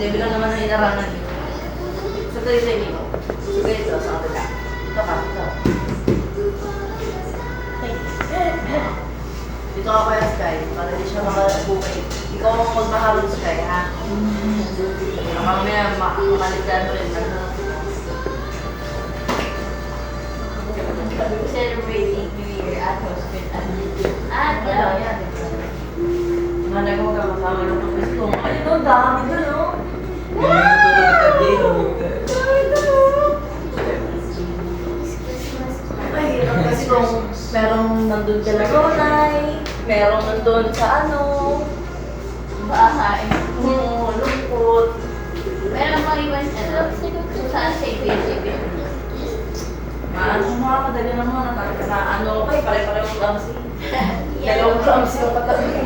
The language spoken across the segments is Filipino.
Baby lang naman ang inarangan. So, kayo sa inyo. So, kayo ito, sa kapila. Ito ka, ito. Dito ka kaya, Sky, para di siya makabukay. Ikaw ang magmahalong, Sky, ha? Mamaya, makaligdan mo rin. Celebrating New Year at hospital. Wala, yan. Nanay ko ka kasama ng pagpisto. Ay, ito, dami doon, no? Ay, hirap kasi kung merong nandun ka na ronay, merong nandun sa ano, Bahay. lungkot. Meron mga iwan kung saan sa ibig-ibig. Maano mga madali naman, na ano, okay, pare-parehong clumsy. Dalawang clumsy yung katabi.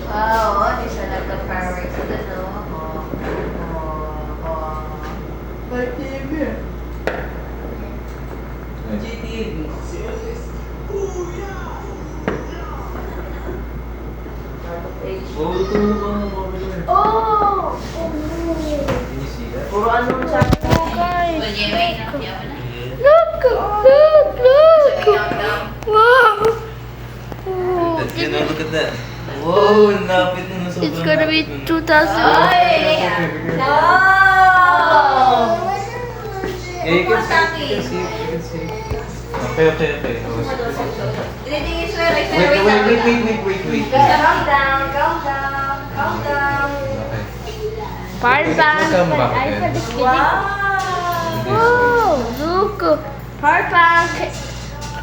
Wow, di siya nagka-fireworks sa ano. By TV. GTV. Oh! Puro ano siya. Well, you may not have na. Look! Wow! Look at that. Whoa, lapit na sobrang It's gonna be lapit 2000. Ay! Wow! Yeah, you can see, you can see. Okay. Tinitingin siya like Wait. Calm down. Okay. Power bank. Come back iPad then. is kidding. Wow! Wow! Look! Power bank!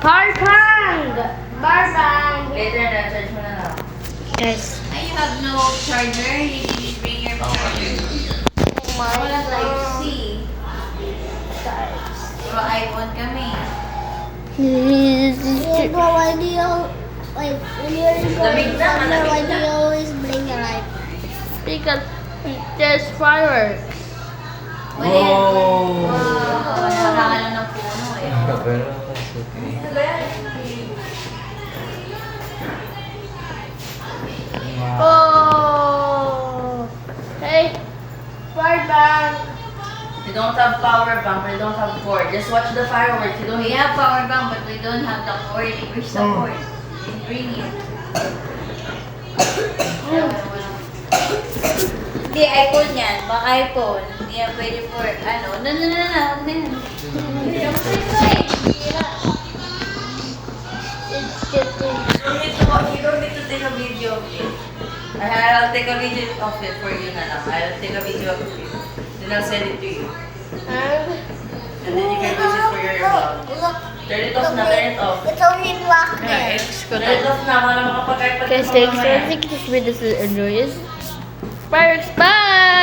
Power bank! Power bank! Later na, charge mo na lang. Guys, Ay, you have no charger. You need to bring your charger. Wala Type-C. Puro iPhone kami. Why do you, like, when you're Lamig na, malamig why do na. you always bring your light? because there's fireworks. Whoa! Naharangan lang ng puno eh. Pero that's okay. Ano ba yan? Oh! Hey! Power bank! You don't have power bank, you don't have cord. Just watch the fireworks. You don't We have power bank, but we don't have the cord. Where's the cord? Didn't bring it. Hindi, iPhone yan. Baka iPhone. Hindi yan pwede for, ano. No. Huwag na yan. Hindi, ang pwede eh. It's getting... You don't need to take a video of it. I'll take a video of it for you na lang. I'll take a video of it. Then I'll send it to you. And then you can use it for your vlog. Look, Turn it off na, turn it off. it's only black Yeah, there. turn it off na para makapag-iPad Guys, thanks for watching this video. Enjoy it. Fireworks, bye!